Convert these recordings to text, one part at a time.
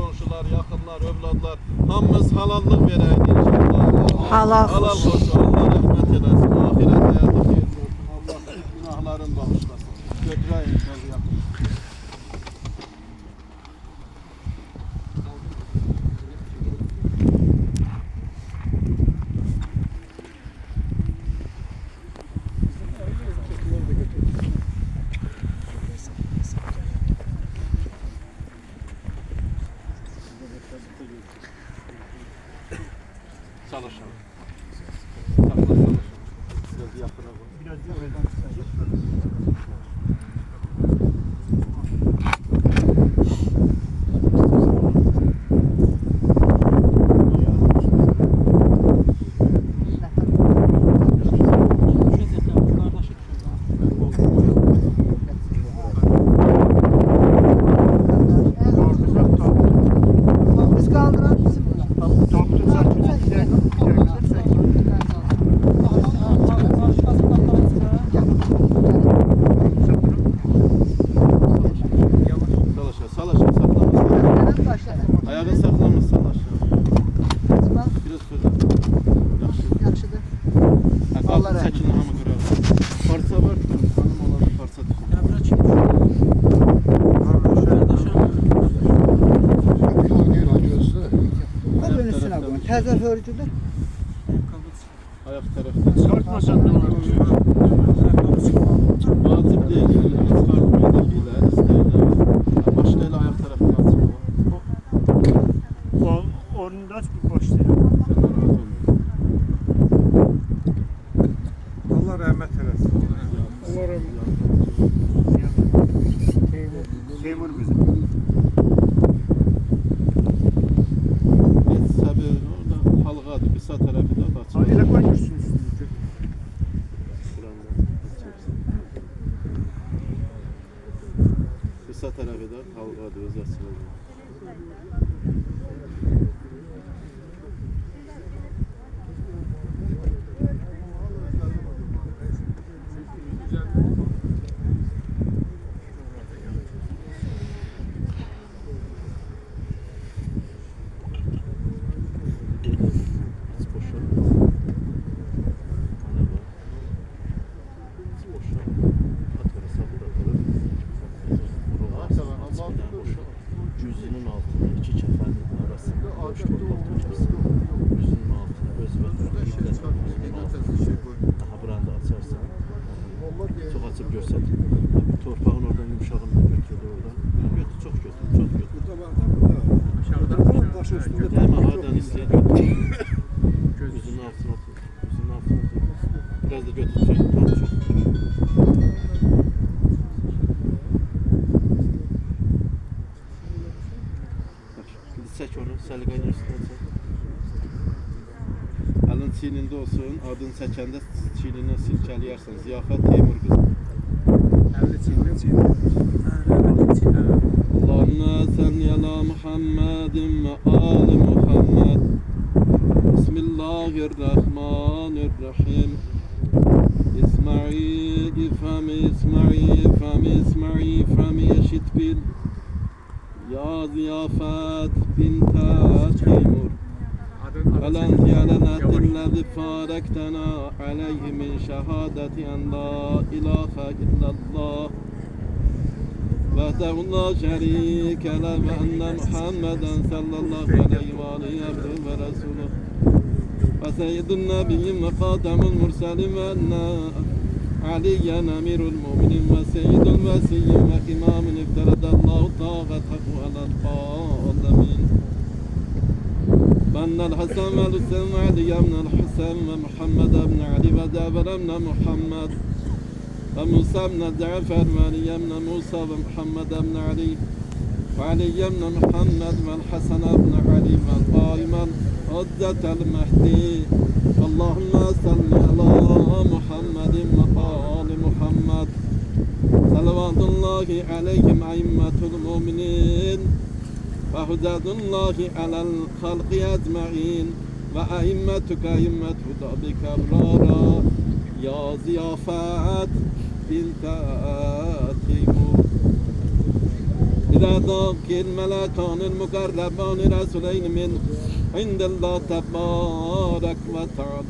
qonşular, yaxınlar, övladlar hamımız halallıq verəydik inşallah. Halal Halal olsun. olsun. Allah rəhmət eləsin. Ahirət həyatı xeyirli olsun. Allah günahlarını bağışlasın. Götürəyin inşallah yaxın. Çalışalım. Çalışalım. Biraz yakına koy. Biraz ayağın saxlamışsan aşağı. Biraz söyle. Yaxşıdır. Allah çəkin hamı qırar. Parça var, xanım olan parça düşün. Bunun üstüne koyun. Təzə hörgüdür. Ayak tarafta. Çıkartmasan da olur. Vacip değil. Çıkartmayı da bilir. İsteyler. Başka ile ayak tarafına atma. Onu da aç bir boş değil. Sen de rahat olmuyor. Allah rahmet eylesin. Allah rahmet eylesin. Temur bizim. Geç səbir orada halqadır. Bir sağ tarafı da açma. Öyle koymuşsun üstüne. Bir sağ tarafı da halqadır. Öz açılır. Yüzünün altına iki kefenin arasında boş toprak tutarsın. Yüzünün altına öz daha buranda açarsan çok açıp görsen torpağın oradan yumuşağını götürdü oradan. Götür çok götür çok götür. Başı üstünde. Hemen haradan isteye götür. Yüzünün altına tut. Yüzünün altına tut. Biraz da götür çok çok. Çek onu, səliqəylə üstünə çək. Əlin çiynində olsun, adını çəkəndə çiyninə silkələyərsən. Ziyafət Teymur qızı. Əlli çiğne. Allahümme salli ala Muhammedin ve ali Muhammed. Bismillahirrahmanirrahim. İsma'i, fami eşit bil. Ya ziyafet binta Teymur. Velen diyanetillezi farektena aleyhi min şehadeti en la ilahe illallah. Vehdehu la şerike le ve enne Muhammeden sallallahu aleyhi ve aleyhi ve resuluh. Ve seyyidun nebiyyin ve khatemul murselin ve enne Aliyen emirul müminin ve seyyidul vesiyyin ve imamin ifteredallahu tağatahu alel alemin. Bennel Hasan ve Hüseyin ve Ali yemnel Hüseyin ve Muhammed ebn Ali ve Cafer ebn Muhammed ve Musa ebn Cafer ve Ali yemne Musa ve Muhammed ebn Ali ve Ali yemne Muhammed ve Hasan ebn Ali ve Ayman Hazzetel Mehdi. Allahümme salli ala Muhammedin ve ali Muhammed. Salavatullahi aleyhim aimmetul müminin ve hudadullahi alel halqi ecma'in ve aimmetuka aimmet huda bi kabrara ya ziyafet binta Teymur. براداك الملكان المقربان رسولين من عند الله تبارك وتعالى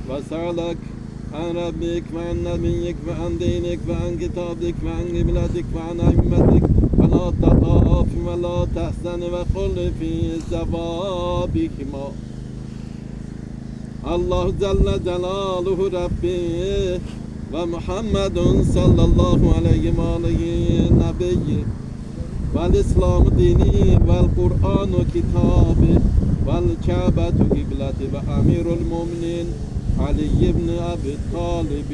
وسألك عن ربك وعن نبيك وعن دينك وعن كتابك وعن قبلتك وعن أئمتك ولا تخاف ولا تحزن وقل في ثوابهما الله جل جلاله ربي ومحمد صلى الله عليه وآله نبي والإسلام ديني والقرآن كتابي والكعبة قبلتي وأمير المؤمنين علي بن أبي طالب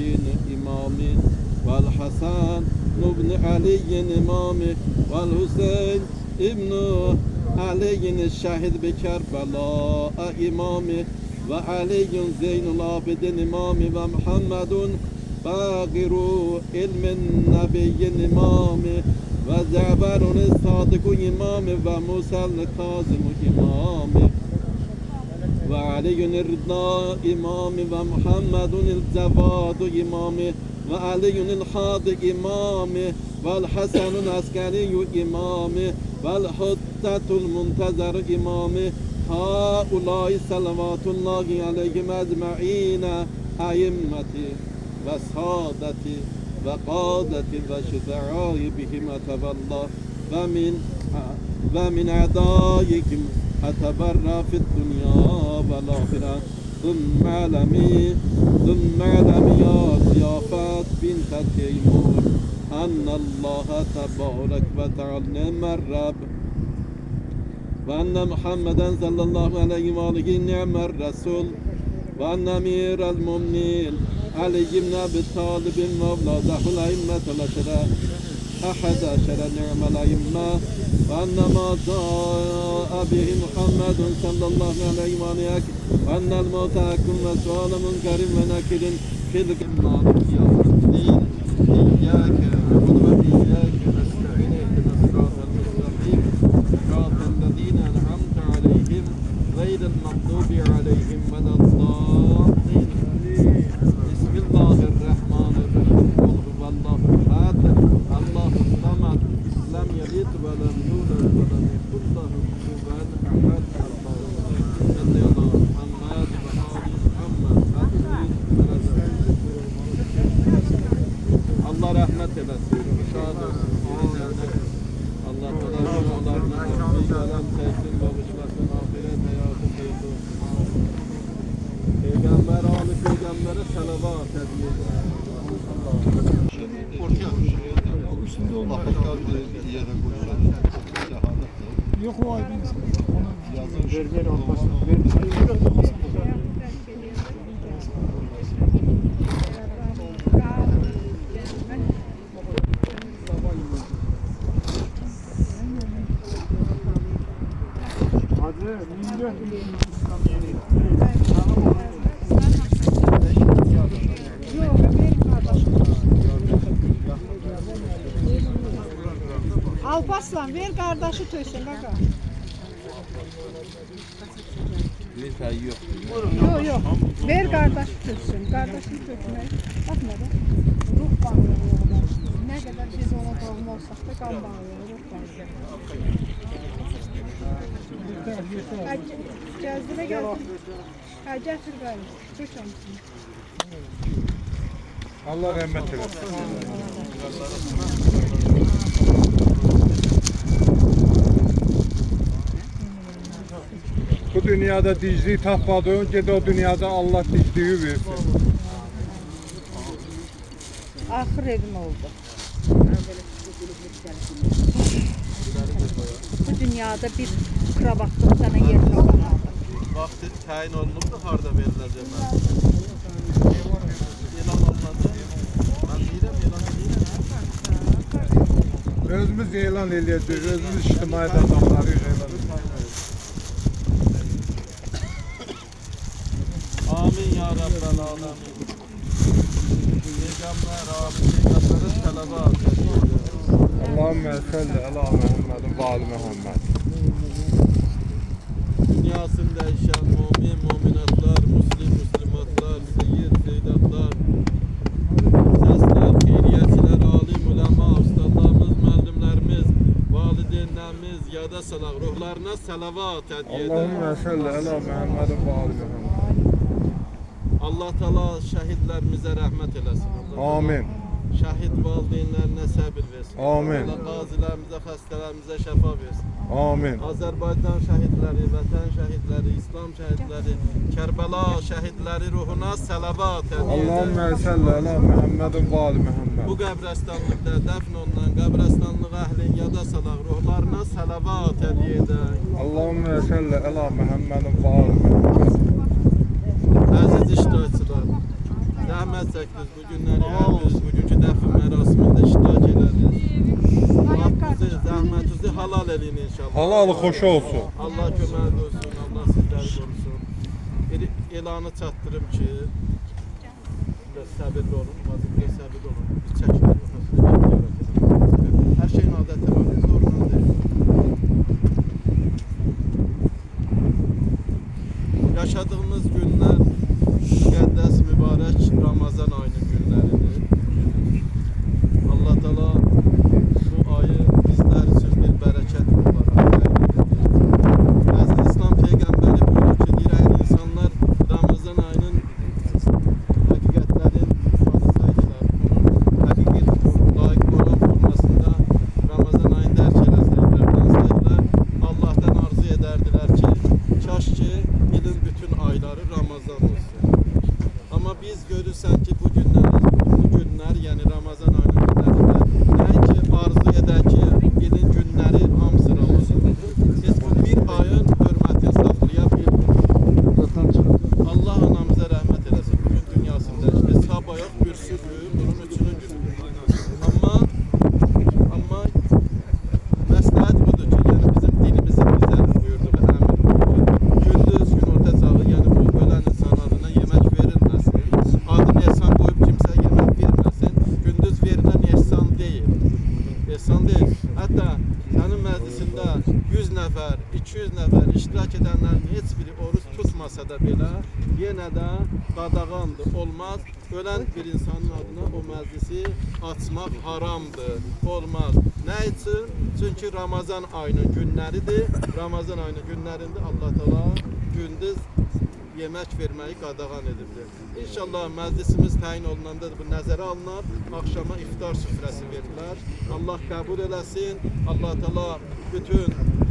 إمامي والحسن بن علي إمامي والحسين ابن علي الشهيد بكربلاء إمامي وعلي زين العابدين إمامي ومحمد باقر علم النبي إمامي وجعفر الصادق إمامي وموسى الكاظم إمامي وعلي الرضا إمامي ومحمد الجواد إمامي وعلي الحاضر إمامي والحسن العسكري إمامي والحطة المنتظر إمامي هؤلاء صلوات الله عليهم أجمعين أئمتي وسادتي وقادتي وشفعاء بهم أتولى ومن أعدائهم أتبرى في الدنيا والآخرة ثم اعلمي يا ضيافة بنت تيمور أن الله تبارك وتعالى نعم الرب وأن محمدا صلى الله عليه وآله نعم الرسول وأن أمير المؤمنين علي بن أبي طالب مولاه الأئمة العشرة أحد عشر نعم الأئمة وأن ما جاء به محمد صلى الله عليه وآله وأن الموت أكل مسؤول منكر ونكر في الجنة يوم الدين إياك نعبد وإياك نستعين اهدنا الصراط المستقيم صراط الذين أنعمت عليهم غير المغضوب عليهم ولا الضالين بسم الله الرحمن الرحيم قل هو الله أحد الله الصمد لم يلد ولم يولد ولم يكن له كفوا أحد صل على محمد وآل محمد Allah rahmet eylesin. Şad olsun. Allah onlarına selam çeksin, kavuşmasın, ahiret hayatı hayırlı olsun. Peygamber, Ali Peygamber'e salavat ediyor. Üstünde olmak. Yere koyuyor. Yok o aydın. Yazın Ver olmasın. Ver. Alparslan ver kardeşi töysün bak. Bir şey yok. Yok yok. Ver kardeşi töysün. Kardeşini tökmeyi. Bakma da. Ruh bağlıyor. Ne kadar biz ona doğum olsak da kan bağlıyor. Ruh bağlıyor. Cəzdire gel. Ha gətir qayı. Tök hamısını. Allah rahmet eylesin. Bu dünyada dicliği tapmadığın ged o dünyada Allah dicliği versin. Axır evim oldu. Bu dünyada bir fıkra baktım sana yer tapamadım. Vakti tayin olunub da harda veriləcək mən. Elan olmadı. Mən deyirəm, elan deyirəm. Özümüz elan eləyəcək, özümüz ictimaiyyət adamları elan edəcək. Amin ya Rabbel alemin. Peygamber, Ali Peygamber'e salavat ediyor. Allahümme salli ala Muhammedin ve ali Muhammed. Dünyasında yaşayan mümin, müminatlar, müslimatlar, seyyid, seyyidatlar, sesler, hayriyetçiler, alim, ulema, ustalarımız, müəllimlərimiz, valideyimiz, ruhlarına salavat hediye Allahümme eder. salli ala Muhammedin ve ali Muhammed. Allah Teala şehitlerimize rahmet eylesin. Allah Amin. Şehit valideynlerine sabır versin. Amin. Allah gazilerimize, hastalarımıza şefa versin. Amin. Azerbaycan şehitleri, vətən şehitleri, İslam şehitleri, Kerbela şehitleri ruhuna salavat hediye eder. Allahümme salli ala Muhammedin ve ali Muhammed. Bu qəbrəstanlıqda dəfn olunan qəbrəstanlıq əhlin yada salaq ruhlarına salavat hediye eder. Allahümme salli ala Muhammedin ve ali Muhammed. Əziz iştirakçılar, zəhmət çəkdiniz bu günləri, hər biriniz bugünkü dəfn mərasimində iştirak edədiniz. Haqqınızı, zəhmətinizi halal edin inşallah. Halalı xoş olsun. Allah kömək olsun, Allah sizləri qorusun. Bir elanı çatdırım ki, biraz səbirli olun, biraz səbirli olun. Biz çəkilir, hər şeyin adəti var, zorla deyil. Yaşadığımız günlər müqəddəs, mübarək Ramazan ayının günləridir. Allah Teala bu ayı bizler için bir bereket olarak təyin edir. Əziz İslam Peyğəmbəri buyurur ki, deyir, insanlar Ramazan ayının həqiqətlərin tanısaydılar, onun həqiqət layiq olan olmasında Ramazan ayını dərk eləsəydilər, tanısaydılar, Allah'tan arzu ederdilər ki, kaş ki ilin bütün ayları Ramazan olsun. Ama biz görürsən ki bu günler yani Ramazan ayının günlərində nəinki arzu edər ki ilin günləri hamısı Ramazan olur. Biz bu bir ayın hörmətini saxlaya bilmirik. Allah anamıza rəhmət eləsin. Bugün dünyasında işte sabah yox, gürsüdür, bunun üçünün günüdür. Amma məsləhət budur ki, yəni bizim dinimizin bizə buyurduğu əmr budur ki, gündüz gün orta çağı, yəni bu ölən insan adına yemək verilməsin. Adını ehsan qoyub kimsə yemək verməsin. Gündüz verilən ehsan deyil. Ehsan deyil. Hətta sənin məclisində 100 nəfər, 200 nəfər iştirak edənlərin heç biri oruç tutmasa da belə, yenə də qadağandır, olmaz. Ölən bir insanın adına o məclisi açmaq haramdır, olmaz. Nə üçün? Çünki Ramazan ayının günləridir. Ramazan ayının günlərində Allah Teala gündüz yemək verməyi qadağan edibdir. İnşallah məclisimiz təyin olunanda bu nəzərə alınır. Axşama iftar süfrəsi verilir. Allah qəbul eləsin. Allah Teala bütün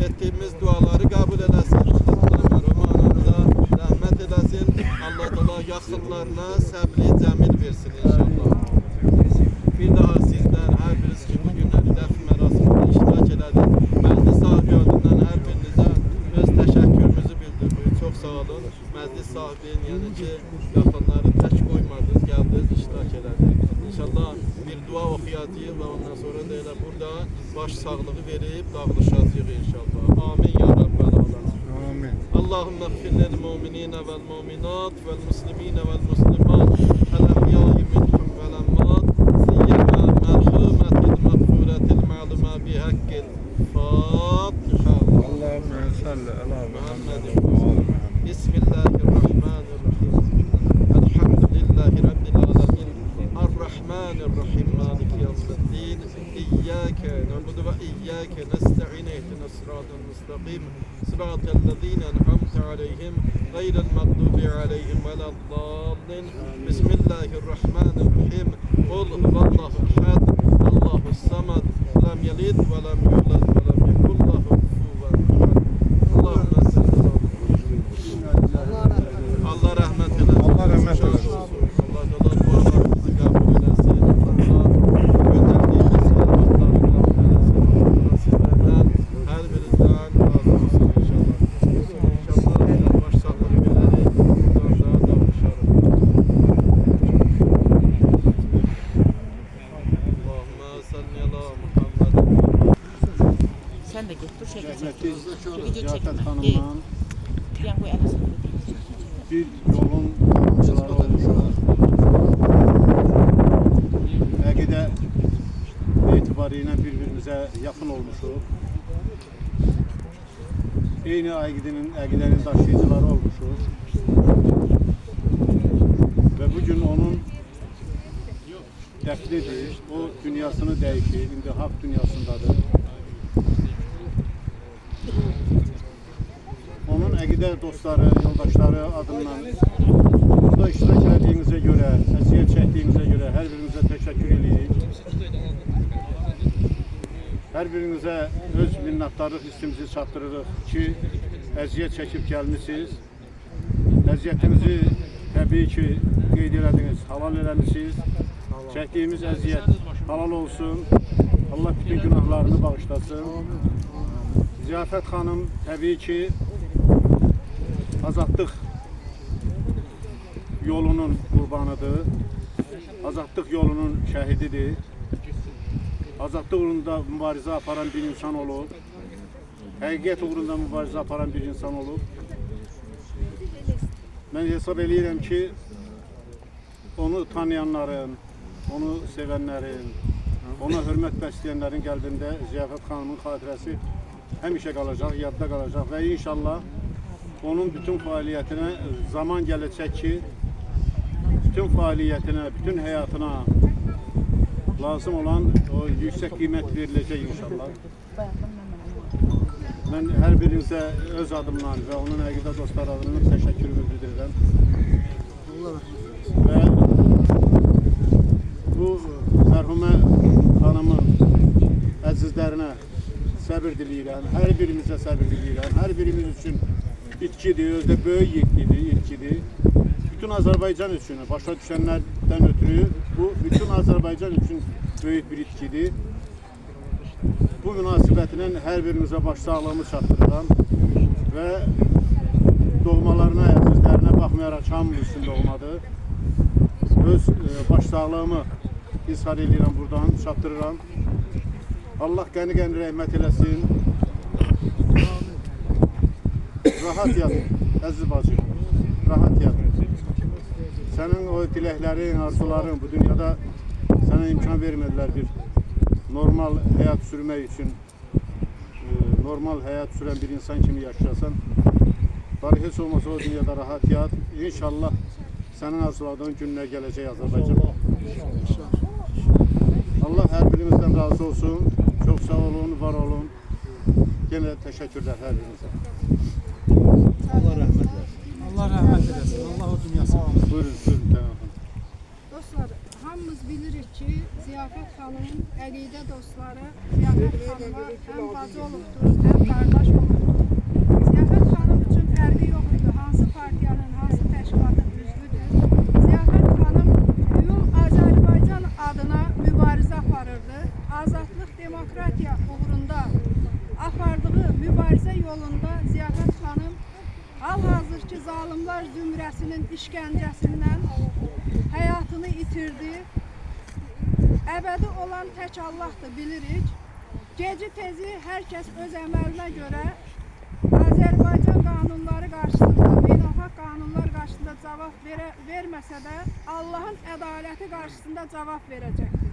etdiyimiz duaları qəbul eləsin. Allah mərhum anamıza rəhmət eləsin. Allah Teala yaxınlarına səbri cəmil versin inşallah. Bir daha sizler her biriniz ki bu günləri dəfn mərasimində iştirak elədiniz. Məclis sahibi adından hər birinizə öz təşəkkürümüzü bildiririk. Çox sağ olun. Məclis sahibinin yəni ki yaxınları tək qoymadınız, gəldiniz, iştirak elədiniz. İnşallah bir dua oxuyacağıq və ondan sonra da elə burada baş sağlığı verib dağılışacağıq inşallah. Amin ya Rabbel Alamin. Amin. Allahümme gfir lil mu'minina vel mu'minat vel muslimina vel muslimat el ahya'i minhum vel amvat siyyama merhumetil mağfuretil ma'luma bihakkil Fatiha. Allahümme salli ala Muhammedin Muhammedin ve ali Muhammed. Bismillahirrahmanirrahim. Elhamdülillahi Rabbil alemin. Errahmanirrahim. Maliki yevmiddin. İyyâke na'budu ve iyyâke nesta'in. İhdinas sıratal müstakim. Sıratellezîne en'amte aleyhim. Gayril mağdubi aleyhim veleddâllin. Bismillahirrahmanirrahim. Kul huvallahu ehad. Allahus samad. Lem yelid ve lem yulad ve lem yekun lahu kufuven ehad. Allahümme salli ala Allah rahmet eylesin. Allah rahmet eylesin. Allah Teala dualarımızı kabul eylesin. Allah gönderdiğimiz salavatları kabul eylesin. Allah sizlerden her birinizden razı olsun inşallah. İnşallah baş sağlığı vererek buradan daha da başarılı. Allahümme salli ala Muhammed. Sen de git, dur şey Rahmetli Video Ziyaret çekme. Hanım'dan Yan koy arasına. bir yolun yolcuları olmuşlar. Əqidə etibariyle birbirimize yakın olmuşuq. Eyni əqidənin daşıyıcıları olmuşuq. Ve bugün onun dəfnidir. O dünyasını dəyişir. İndi hak dünyasındadır. əqidə dostları, yoldaşları adından burada iştirak etdiyinizə görə, əziyyət çəkdiyinizə görə hər birinizə təşəkkür edirik. Hər birinizə öz minnətdarlıq hissimizi çatdırırıq ki, əziyyət çəkib gəlmişsiniz. Əziyyətinizi təbii ki, qeyd elədiniz, halal eləmişsiniz. Çəkdiyimiz əziyyət halal olsun. Allah bütün günahlarını bağışlasın. Ziyafət xanım təbii ki, azadlıq yolunun qurbanıdır. Azadlıq yolunun şəhididir. Azadlıq uğrunda mübarizə aparan bir insan olub. Həqiqət uğrunda mübarizə aparan bir insan olub. Mən hesab edirəm ki, onu tanıyanların, onu sevənlərin, ona hörmət bəsləyənlərin qəlbində Ziyafət xanımın xatirəsi həmişə qalacaq, yadda qalacaq və inşallah onun bütün fəaliyyətinə zaman gələcək ki, bütün fəaliyyətinə, bütün həyatına lazım olan o yüksək qiymət veriləcək inşallah. Mən hər birinizə öz adımdan və onun əqidə dostları adından təşəkkürümü bildirirəm. Və bu mərhumə xanımın əzizlərinə səbir diləyirəm, hər birimizə səbir diləyirəm. Hər birimiz üçün itkidir, özdə böyük itkidir. Bütün Azərbaycan üçün, başa düşənlərdən ötürü bu bütün Azərbaycan üçün böyük bir itkidir. Bu münasibətlə hər birimizə başsağlığımı çatdırıram və doğmalarına, əzizlərinə baxmayaraq hamımız üçün doğmadır. Öz başsağlığımı izhar edirəm buradan, çatdırıram. Allah qəni-qəni rəhmət eləsin. Rahat yat, əziz bacı, rahat yat. Sənin o diləklərin, arzuların bu dünyada sənə imkan vermədilər bir normal həyat sürmək üçün, normal həyat sürən bir insan kimi yaşayasan. Bari heç olmasa o dünyada rahat yat. İnşallah sənin arzuladığın günlər gələcək Azərbaycan. Allah hər birimizdən razı olsun. Çox sağ olun, var olun. Yenə təşəkkürlər hər birinizə. Allah rəhmət eləsin. Allah rəhmət eləsin. Allah o dünyasını. Buyurun, buyurun. Dostlar, hamımız bilirik ki, Ziyafət xanımın əqidə dostları Ziyafət xanıma həm bacı olubdur, həm qardaş olubdur. Ziyafət xanım üçün fərqi yox idi, hansı partiyanın, hansı təşkilatın üzvüdür. Ziyafət xanım ümum Azərbaycan adına mübarizə aparırdı. Azadlıq, demokratiya uğrunda apardığı mübarizə yolunda Ziyafət xanım hal-hazırki zalimlar zümrəsinin işgəncəsindən həyatını itirdi. Əbədi olan tək Allahdır, bilirik. Geci tezi hər kəs öz əməlinə görə Azərbaycan qanunları qarşısında, beynəlxalq qanunlar qarşısında cavab verməsə də Allahın ədaləti qarşısında cavab verəcəkdir.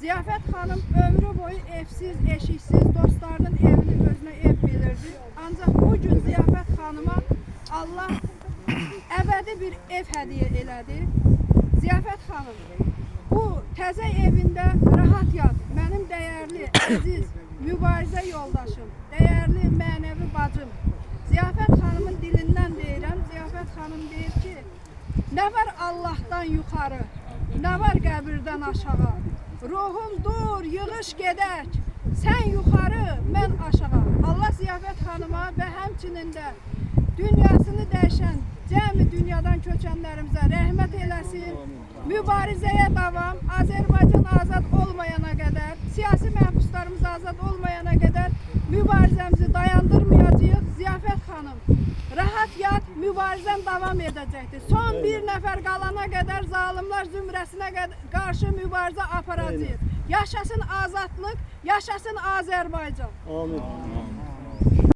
Ziyafət xanım ömrü boyu evsiz, eşiksiz, dostlarının evini özünə ev bilirdi. Ancaq bugün Ziyafət xanıma Allah əbədi bir ev hədiyyə elədi. Ziyafət xanım, bu təzə evində rahat yat, mənim dəyərli, əziz, mübarizə yoldaşım, dəyərli mənəvi bacım. Ziyafət xanımın dilindən deyirəm, Ziyafət xanım deyir ki, nə var Allahdan yuxarı, nə var qəbirdən aşağı. Ruhum dur, yığış gedək, sən yuxarı, mən aşağı. Allah Ziyafət xanıma və həmçinin də dünyasını dəyişən cəmi dünyadan köçənlərimizə rəhmət eləsin. Mübarizəyə davam, Azərbaycan azad olmayana qədər, siyasi məhbuslarımız azad olmayana qədər mübarizəmizi dayandırmayacağıq. Ziyafət xanım, rahat yat, mübarizəm davam edəcəkdir. Son bir nəfər qalana qədər zalimlar zümrəsinə qarşı mübarizə aparacağıq. Yaşasın azadlıq, yaşasın Azərbaycan. Amin.